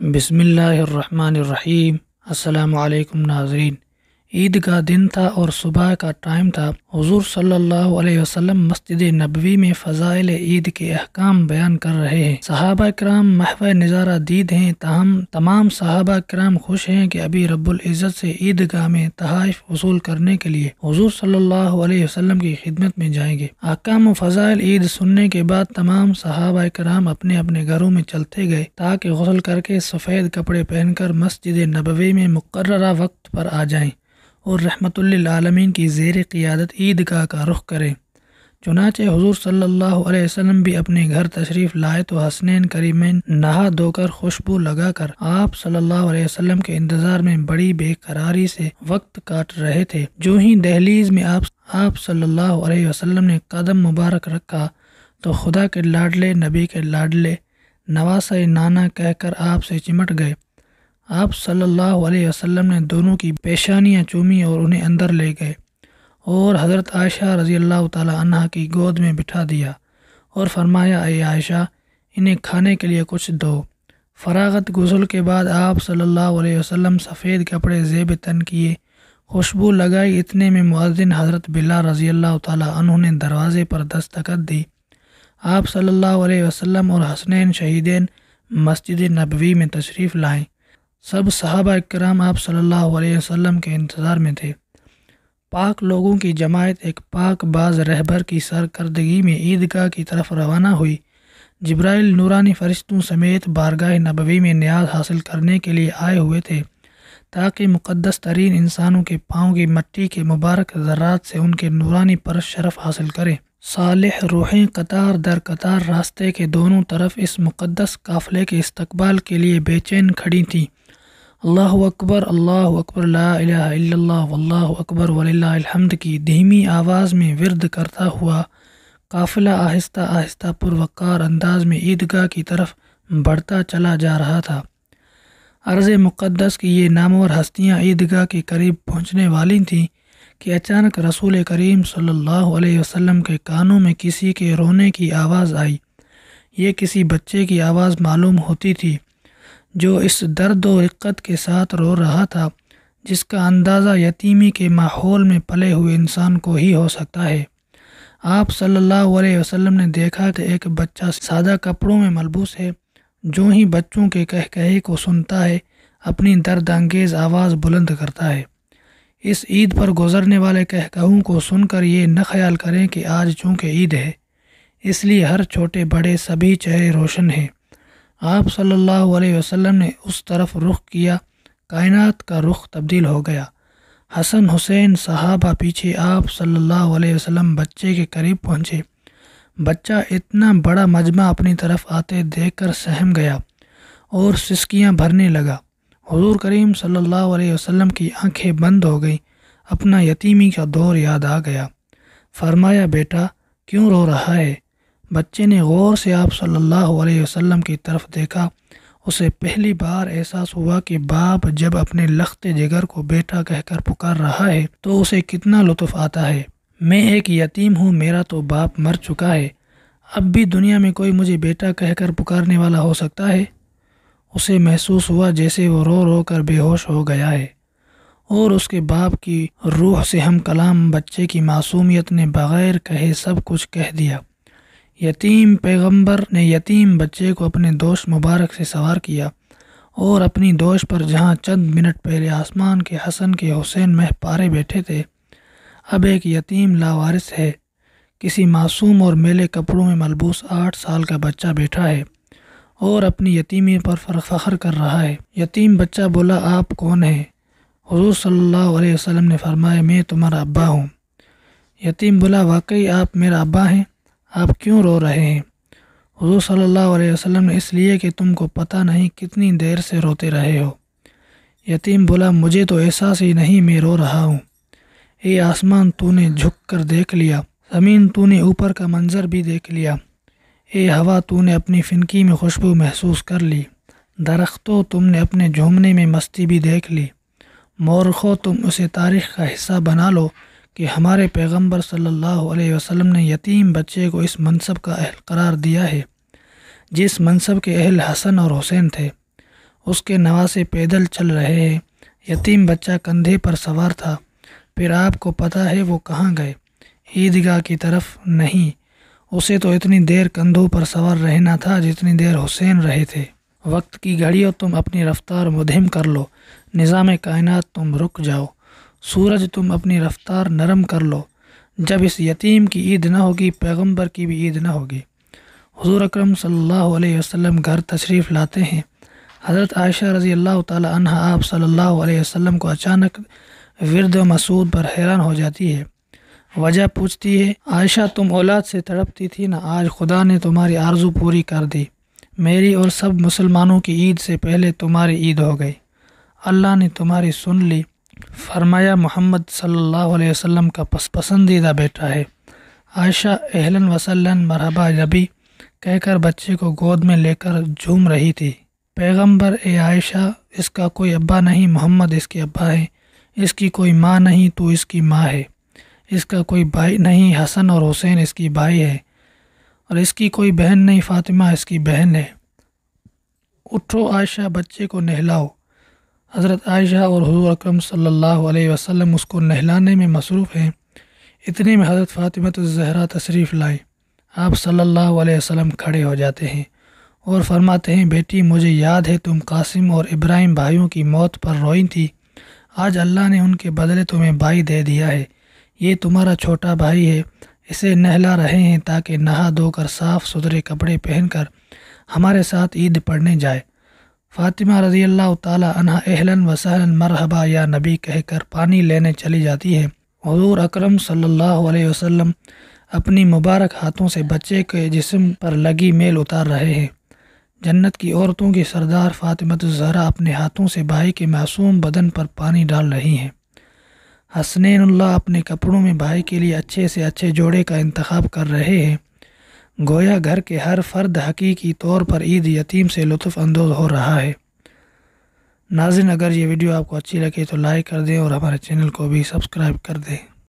بسم اللہ الرحمن الرحیم۔ السلام علیکم ناظرین۔ عید کا دن تھا اور صبح کا ٹائم تھا۔ حضور صلی اللہ علیہ وسلم مسجد نبوی میں فضائل عید کے احکام بیان کر رہے ہیں۔ صحابہ کرام محو نظارہ دید ہیں، تاہم تمام صحابہ کرام خوش ہیں کہ ابھی رب العزت سے عیدگاہ میں تحائف وصول کرنے کے لیے حضور صلی اللہ علیہ وسلم کی خدمت میں جائیں گے۔ احکام و فضائل عید سننے کے بعد تمام صحابہ کرام اپنے اپنے گھروں میں چلتے گئے تاکہ غسل کر کے سفید کپڑے پہن کر مسجد نبوی میں مقررہ وقت پر آ جائیں اور رحمت للعالمین کی زیر قیادت عیدگاہ کا رخ کریں۔ چنانچہ حضور صلی اللہ علیہ وسلم بھی اپنے گھر تشریف لائے تو حسنین کریمین نہا دھو کر خوشبو لگا کر آپ صلی اللہ علیہ وسلم کے انتظار میں بڑی بے قراری سے وقت کاٹ رہے تھے۔ جو ہی دہلیز میں آپ صلی اللہ علیہ وسلم نے قدم مبارک رکھا تو خدا کے لاڈلے نبی کے لاڈلے نواسہ نانا کہہ کر آپ سے چمٹ گئے۔ آپ صلی اللہ علیہ وسلم نے دونوں کی پیشانیاں چومی اور انہیں اندر لے گئے اور حضرت عائشہ رضی اللہ تعالی عنہ کی گود میں بٹھا دیا اور فرمایا، اے عائشہ، انہیں کھانے کے لیے کچھ دو۔ فراغت غسل کے بعد آپ صلی اللہ علیہ وسلم سفید کپڑے زیب تن کیے، خوشبو لگائی، اتنے میں مؤذن حضرت بلال رضی اللہ تعالی عنہ نے دروازے پر دستک دی۔ آپ صلی اللہ علیہ وسلم اور حسنین شہیدین مسجد نبوی میں تشریف لائیں۔ سب صحابہ کرام آپ صلی اللہ علیہ وسلم کے انتظار میں تھے۔ پاک لوگوں کی جماعت ایک پاک باز رہبر کی سرکردگی میں عیدگاہ کی طرف روانہ ہوئی۔ جبرائیل نورانی فرشتوں سمیت بارگاہ نبوی میں نیاز حاصل کرنے کے لیے آئے ہوئے تھے تاکہ مقدس ترین انسانوں کے پاؤں کی مٹی کے مبارک ذرات سے ان کے نورانی پر شرف حاصل کریں۔ صالح روحیں قطار در قطار راستے کے دونوں طرف اس مقدس قافلے کے استقبال کے لیے بے چین کھڑی تھیں۔ اللہ اکبر، لا الہ الا اللہ، واللہ اکبر وللہ الحمد کی دھیمی آواز میں ورد کرتا ہوا قافلہ آہستہ آہستہ پروقار انداز میں عیدگاہ کی طرف بڑھتا چلا جا رہا تھا۔ عرض مقدس کی یہ نامور ہستیاں عیدگاہ کے قریب پہنچنے والی تھیں کہ اچانک رسول کریم صلی اللہ علیہ وسلم کے کانوں میں کسی کے رونے کی آواز آئی۔ یہ کسی بچے کی آواز معلوم ہوتی تھی جو اس درد و رقت کے ساتھ رو رہا تھا جس کا اندازہ یتیمی کے ماحول میں پلے ہوئے انسان کو ہی ہو سکتا ہے۔ آپ صلی اللہ علیہ وسلم نے دیکھا کہ ایک بچہ سادہ کپڑوں میں ملبوس ہے، جو ہی بچوں کے کہے کو سنتا ہے اپنی درد انگیز آواز بلند کرتا ہے۔ اس عید پر گزرنے والے کہوں کو سن کر یہ نہ خیال کریں کہ آج چونکہ عید ہے اس لیے ہر چھوٹے بڑے سبھی چہرے روشن ہیں۔ آپ صلی اللہ علیہ وسلم نے اس طرف رخ کیا، کائنات کا رخ تبدیل ہو گیا۔ حسن حسین صحابہ پیچھے، آپ صلی اللہ علیہ وسلم بچے کے قریب پہنچے۔ بچہ اتنا بڑا مجمع اپنی طرف آتے دیکھ کر سہم گیا اور سسکیاں بھرنے لگا۔ حضور کریم صلی اللہ علیہ وسلم کی آنکھیں بند ہو گئیں، اپنا یتیمی کا دور یاد آ گیا۔ فرمایا، بیٹا کیوں رو رہا ہے؟ بچے نے غور سے آپ صلی اللہ علیہ وسلم کی طرف دیکھا۔ اسے پہلی بار احساس ہوا کہ باپ جب اپنے لخت جگر کو بیٹا کہہ کر پکار رہا ہے تو اسے کتنا لطف آتا ہے۔ میں ایک یتیم ہوں، میرا تو باپ مر چکا ہے، اب بھی دنیا میں کوئی مجھے بیٹا کہہ کر پکارنے والا ہو سکتا ہے؟ اسے محسوس ہوا جیسے وہ رو رو کر بے ہوش ہو گیا ہے اور اس کے باپ کی روح سے ہم کلام بچے کی معصومیت نے بغیر کہے سب کچھ کہہ دیا۔ یتیم پیغمبر نے یتیم بچے کو اپنے دوش مبارک سے سوار کیا اور اپنی دوش پر جہاں چند منٹ پہلے آسمان کے حسن کے حسین مہ پارے بیٹھے تھے، اب ایک یتیم لاوارث ہے۔ کسی معصوم اور میلے کپڑوں میں ملبوس 8 سال کا بچہ بیٹھا ہے اور اپنی یتیمی پر فخر کر رہا ہے۔ یتیم بچہ بولا، آپ کون ہیں؟ حضور صلی اللہ علیہ وسلم نے فرمایا، میں تمہارا ابا ہوں۔ یتیم بولا، واقعی آپ میرا ابا ہیں؟ آپ کیوں رو رہے ہیں؟ حضور صلی اللہ علیہ وسلم نے، اس لیے کہ تم کو پتہ نہیں کتنی دیر سے روتے رہے ہو۔ یتیم بولا، مجھے تو احساس ہی نہیں میں رو رہا ہوں۔ اے آسمان، تو نے جھک کر دیکھ لیا، زمین تو نے اوپر کا منظر بھی دیکھ لیا، اے ہوا تو نے اپنی فنکی میں خوشبو محسوس کر لی، درختوں تم نے اپنے جھومنے میں مستی بھی دیکھ لی، مورخوں تم اسے تاریخ کا حصہ بنا لو کہ ہمارے پیغمبر صلی اللہ علیہ وسلم نے یتیم بچے کو اس منصب کا اہل قرار دیا ہے جس منصب کے اہل حسن اور حسین تھے۔ اس کے نواسے پیدل چل رہے ہیں، یتیم بچہ کندھے پر سوار تھا۔ پھر آپ کو پتہ ہے وہ کہاں گئے؟ عیدگاہ کی طرف نہیں، اسے تو اتنی دیر کندھوں پر سوار رہنا تھا جتنی دیر حسین رہے تھے۔ وقت کی گھڑیوں تم اپنی رفتار مدھم کر لو، نظام کائنات تم رک جاؤ، سورج تم اپنی رفتار نرم کر لو۔ جب اس یتیم کی عید نہ ہوگی، پیغمبر کی بھی عید نہ ہوگی۔ حضور اکرم صلی اللہ علیہ وسلم گھر تشریف لاتے ہیں۔ حضرت عائشہ رضی اللہ تعالی عنہ آپ صلی اللہ علیہ وسلم کو اچانک ورد و مسعود پر حیران ہو جاتی ہے۔ وجہ پوچھتی ہے، عائشہ تم اولاد سے تڑپتی تھی نا، آج خدا نے تمہاری آرزو پوری کر دی، میری اور سب مسلمانوں کی عید سے پہلے تمہاری عید ہو گئی، اللہ نے تمہاری سن لی۔ فرمایا محمد صلی اللہ علیہ وسلم کا پسندیدہ بیٹا ہے۔ عائشہ اہلاً وسہلاً مرحبا نبی کہہ کر بچے کو گود میں لے کر جھوم رہی تھی۔ پیغمبر، اے عائشہ، اس کا کوئی ابا نہیں، محمد اس کے ابا ہے، اس کی کوئی ماں نہیں، تو اس کی ماں ہے، اس کا کوئی بھائی نہیں، حسن اور حسین اس کی بھائی ہے، اور اس کی کوئی بہن نہیں، فاطمہ اس کی بہن ہے۔ اٹھو عائشہ، بچے کو نہلاؤ۔ حضرت عائشہ اور حضور اکرم صلی اللہ علیہ وسلم اس کو نہلانے میں مصروف ہیں۔ اتنے میں حضرت فاطمہ الزہرا تشریف لائیں۔ آپ صلی اللہ علیہ وسلم کھڑے ہو جاتے ہیں اور فرماتے ہیں، بیٹی مجھے یاد ہے تم قاسم اور ابراہیم بھائیوں کی موت پر روئی تھی، آج اللہ نے ان کے بدلے تمہیں بھائی دے دیا ہے، یہ تمہارا چھوٹا بھائی ہے، اسے نہلا رہے ہیں تاکہ نہا دھو کر صاف ستھرے کپڑے پہن کر ہمارے ساتھ عید پڑھنے جائے۔ فاطمہ رضی اللہ تعالی عنہ اہلاً وسہلاً مرحبا یا نبی کہہ کر پانی لینے چلی جاتی ہے۔ حضور اکرم صلی اللہ علیہ وسلم اپنی مبارک ہاتھوں سے بچے کے جسم پر لگی میل اتار رہے ہیں۔ جنت کی عورتوں کی سردار فاطمہ الزہرا اپنے ہاتھوں سے بھائی کے معصوم بدن پر پانی ڈال رہی ہیں۔ حسنین اللہ اپنے کپڑوں میں بھائی کے لیے اچھے سے اچھے جوڑے کا انتخاب کر رہے ہیں، گویا گھر کے ہر فرد حقیقی طور پر عید یتیم سے لطف اندوز ہو رہا ہے۔ ناظرین، اگر یہ ویڈیو آپ کو اچھی لگے تو لائک کر دیں اور ہمارے چینل کو بھی سبسکرائب کر دیں۔